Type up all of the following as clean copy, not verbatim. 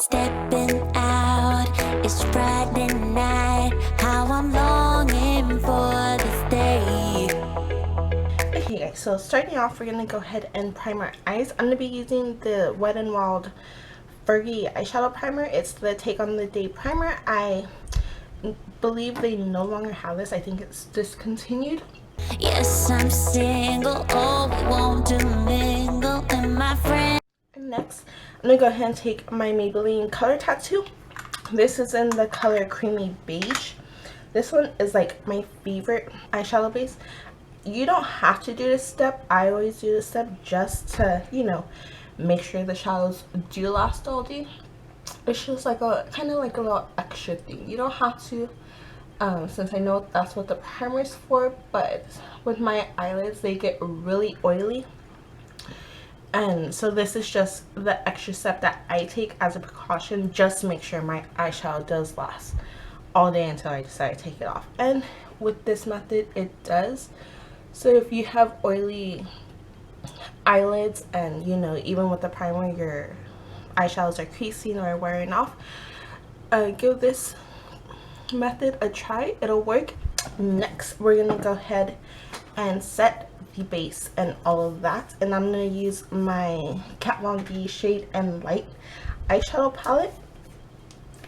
Stepping out, it's Friday night. How I'm longing for this day. Okay guys, so starting off, we're gonna go ahead and prime our eyes. I'm gonna be using the Wet n Wild Fergie eyeshadow primer. It's the Take on the Day primer. I believe they no longer have this. I think it's discontinued. Yes, I'm single. Oh, we won't do mingle and my friend. Next, I'm gonna go ahead and take my Maybelline Color Tattoo. This is in the color Creamy Beige. This one is like my favorite eyeshadow base. You don't have to do this step. I always do this step just to, you know, make sure the shadows do last all day. It's just like a kind of like a little extra thing. You don't have to, since I know that's what the primer is for, but with my eyelids they get really oily. And so this is just the extra step that I take as a precaution, just to make sure my eyeshadow does last all day until I decide to take it off. And with this method, it does. So if you have oily eyelids and, you know, even with the primer, your eyeshadows are creasing or wearing off, give this method a try. It'll work. Next, we're going to go ahead and set the base and all of that, and I'm going to use my Kat Von D Shade and Light eyeshadow palette.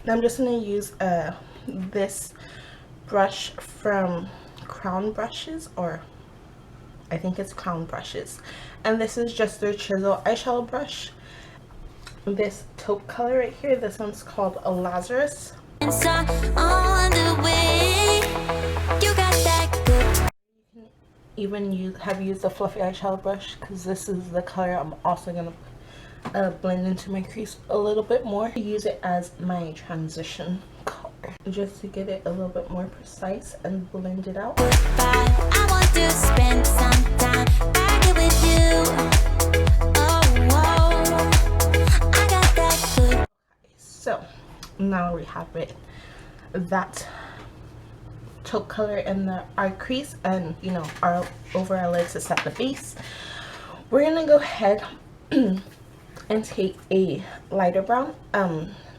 And I'm just going to use this brush from Crown Brushes, or I think it's Crown Brushes, and this is just their chisel eyeshadow brush. This taupe color right here, this one's called a Lazarus. On the way, you got that good. Even have used a fluffy eyeshadow brush, because this is the color I'm also going to blend into my crease a little bit more. Use it as my transition color just to get it a little bit more precise and blend it out. I want to spend some time back here with you. Oh, whoa, I got that good. So now we have it, that taupe color in our crease and, you know, our over our lids to set the base. We're gonna go ahead and take a lighter brown.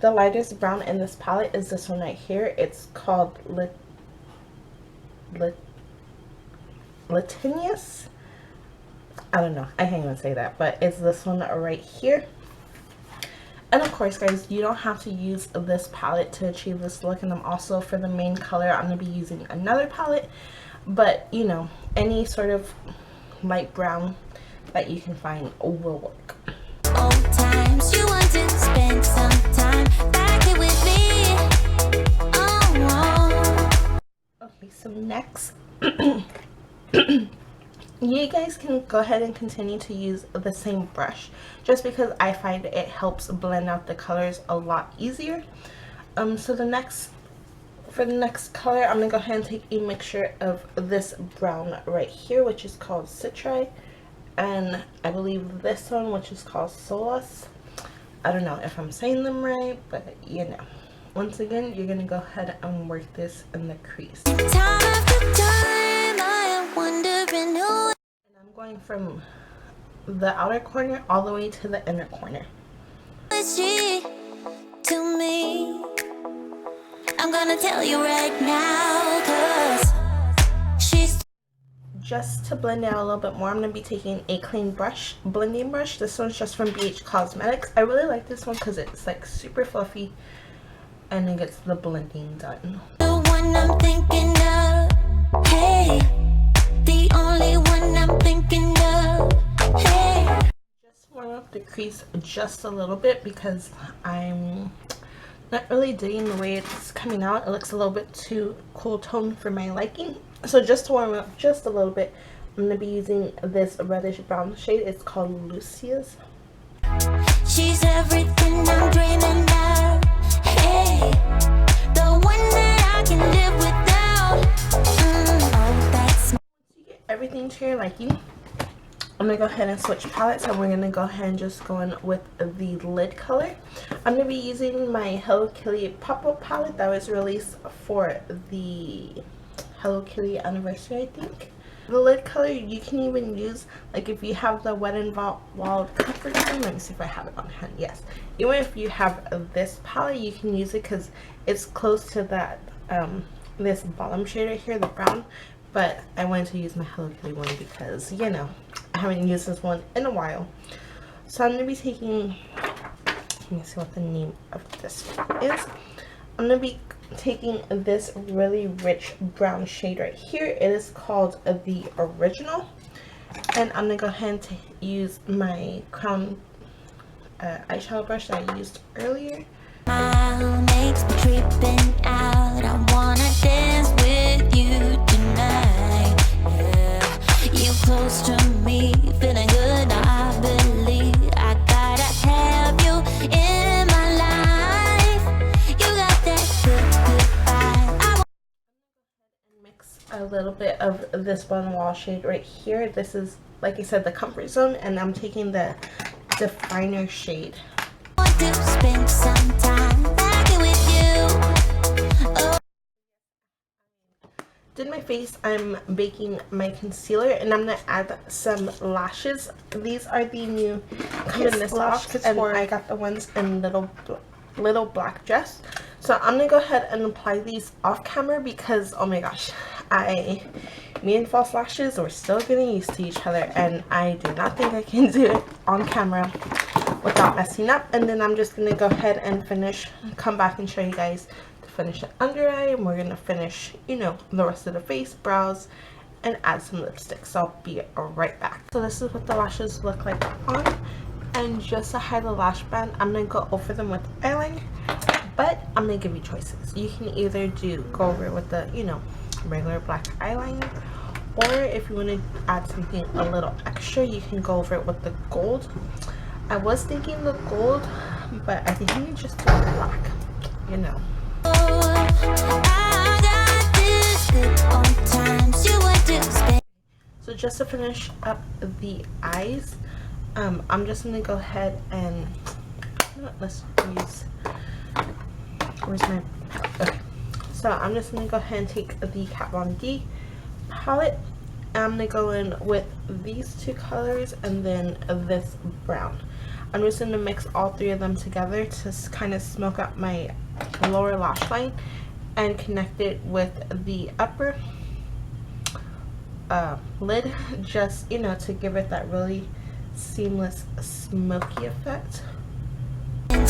The lightest brown in this palette is this one right here. It's called Latinius. I don't know, I can't even say that, but it's this one right here. And of course, guys, you don't have to use this palette to achieve this look. And I'm also, for the main color, I'm going to be using another palette. But, you know, any sort of light brown that you can find will work. Old times, you want to spend some time back here with me. Oh, Okay, so next, you guys can go ahead and continue to use the same brush, just because I find it helps blend out the colors a lot easier. So for the next color, I'm gonna go ahead and take a mixture of this brown right here, which is called Citri, and I believe this one, which is called Solus. I don't know if I'm saying them right, but you know, once again, you're gonna go ahead and work this in the crease. time after time, I am wondering who. I'm going from the outer corner all the way to the inner corner. Is she to me? I'm gonna tell you right now, 'cause she's. Just to blend it out a little bit more, I'm going to be taking a clean brush, blending brush. This one's just from BH Cosmetics. I really like this one because it's like super fluffy and it gets the blending done. The one I'm thinking of, hey, the only one I'm thinking of, hey. Just warm up the crease just a little bit because I'm not really digging the way it's coming out. It looks a little bit too cool tone for my liking. So just to warm up just a little bit, I'm going to be using this reddish brown shade. It's called Lucia's. She's everything I'm dreaming of, hey, the one that I can live without. Oh, that's. Once you get everything to your liking, I'm going to go ahead and switch palettes, and we're going to go ahead and just go in with the lid color. I'm going to be using my Hello Kitty pop-up palette that was released for the Hello Kitty anniversary, I think. The lid color you can even use, like if you have the Wet n Wild comfort zone. Let me see if I have it on hand. Yes, even if you have this palette, you can use it because it's close to that this bottom shade right here, the brown. But I wanted to use my Hello Kitty one because, you know, I haven't used this one in a while. So I'm going to be taking, let me see what the name of this one is. I'm going to be taking this really rich brown shade right here. It is called the Original. And I'm going to go ahead and use my Crown eyeshadow brush that I used earlier. Makes me tripping out. I wanna dance with you tonight. Yeah. You close to me, feeling good. I believe I gotta have you in my life. You got that good vibe. Mix a little bit of this Wet n Wild shade right here. This is, like I said, the Comfort Zone, and I'm taking the Definer shade. To spend some time back with you. Oh. Did my face, I'm baking my concealer, and I'm gonna add some lashes. These are the new come in this box, and I got the ones in little black dress. So I'm gonna go ahead and apply these off camera because, oh my gosh, me and false lashes, we're still getting used to each other, and I do not think I can do it on camera without messing up. And then I'm just gonna go ahead and come back and show you guys to finish the under eye, and we're gonna finish, you know, the rest of the face, brows, and add some lipstick. So I'll be right back. So this is what the lashes look like on, and just to hide the lash band, I'm gonna go over them with eyeliner, but I'm gonna give you choices. You can either go over it with the, you know, regular black eyeliner, or if you want to add something a little extra, you can go over it with the gold. I was thinking the gold, but I think you can just do black, you know. So just to finish up the eyes, I'm just gonna go ahead and let's use, where's my palette? Okay, so I'm just gonna go ahead and take the Kat Von D palette, and I'm gonna go in with these two colors and then this brown. I'm just going to mix all three of them together to kind of smoke out my lower lash line and connect it with the upper lid, just, you know, to give it that really seamless smoky effect. And I'm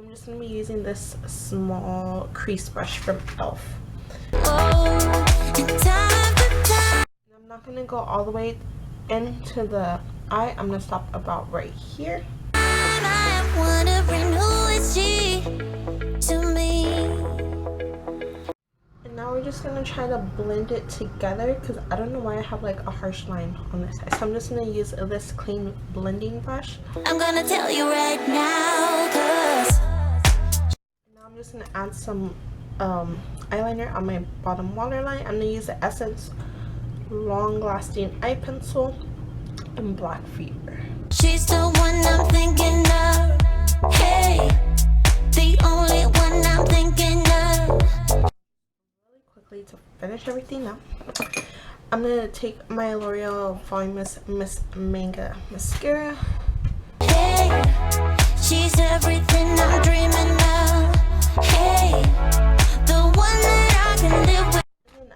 just going to be using this small crease brush from e.l.f. I'm not going to go all the way into the eye. I'm gonna stop about right here. I'm wondering who is she to me. And now we're just gonna try to blend it together because I don't know why I have like a harsh line on this side. So I'm just gonna use this clean blending brush. I'm gonna tell you right now, cause now I'm just gonna add some eyeliner on my bottom waterline. I'm gonna use the Essence Long Lasting Eye Pencil in Black Fever. She's the one I'm thinking of. Hey, the only one I'm thinking of. Really quickly to finish everything up, I'm gonna take my L'Oreal Voluminous Miss Manga mascara. Hey, she's everything I'm dreaming of. Hey, the one that I can live with.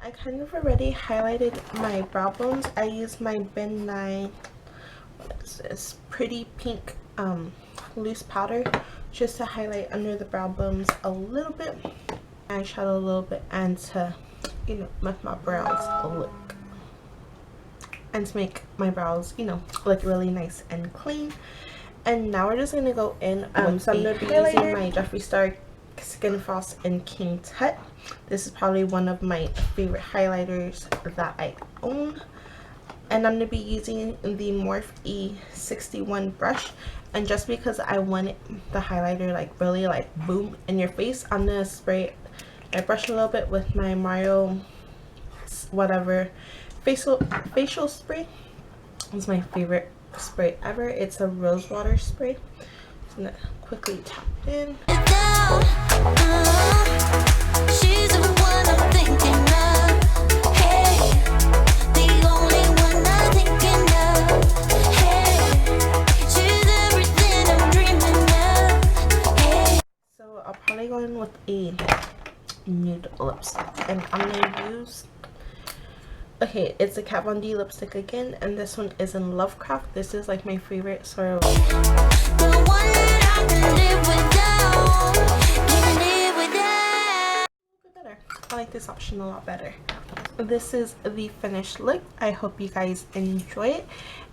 I kind of already highlighted my brow bones. I used my Ben Nye, what is this, Pretty Pink loose powder just to highlight under the brow bones a little bit, eyeshadow a little bit, and to, you know, make my brows look, and to make my brows, you know, look really nice and clean. And now we're just going to go in so I'm going to be using my Jeffree Star Skin Frost in King Tut. This is probably one of my favorite highlighters that I own, and I'm going to be using the Morphe E61 brush. And just because I want the highlighter like really like boom in your face, I'm going to spray my brush a little bit with my Mario whatever facial spray. It's my favorite spray ever. It's a rose water spray. So I'm going to quickly tap it in. She's the one I'm thinking. nude lipstick, and I'm gonna use, okay, it's a Kat Von D lipstick again, and this one is in Lovecraft. This is like my favorite sort of, The one that I can live without, can live without. better. I like this option a lot better. This is the finished look. I hope you guys enjoy it,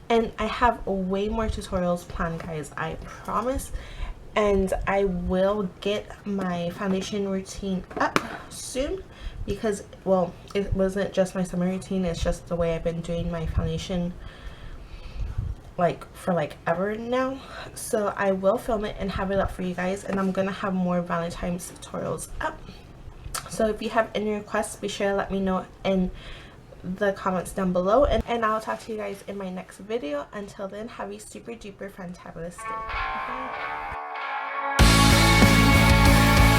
and I have way more tutorials planned, guys, I promise. And I will get my foundation routine up soon, because, well, it wasn't just my summer routine, it's just the way I've been doing my foundation like for like ever now. So I will film it and have it up for you guys, and I'm gonna have more Valentine's tutorials up. So if you have any requests, be sure to let me know in the comments down below, and I'll talk to you guys in my next video. Until then, have a super duper fantabulous day. Bye.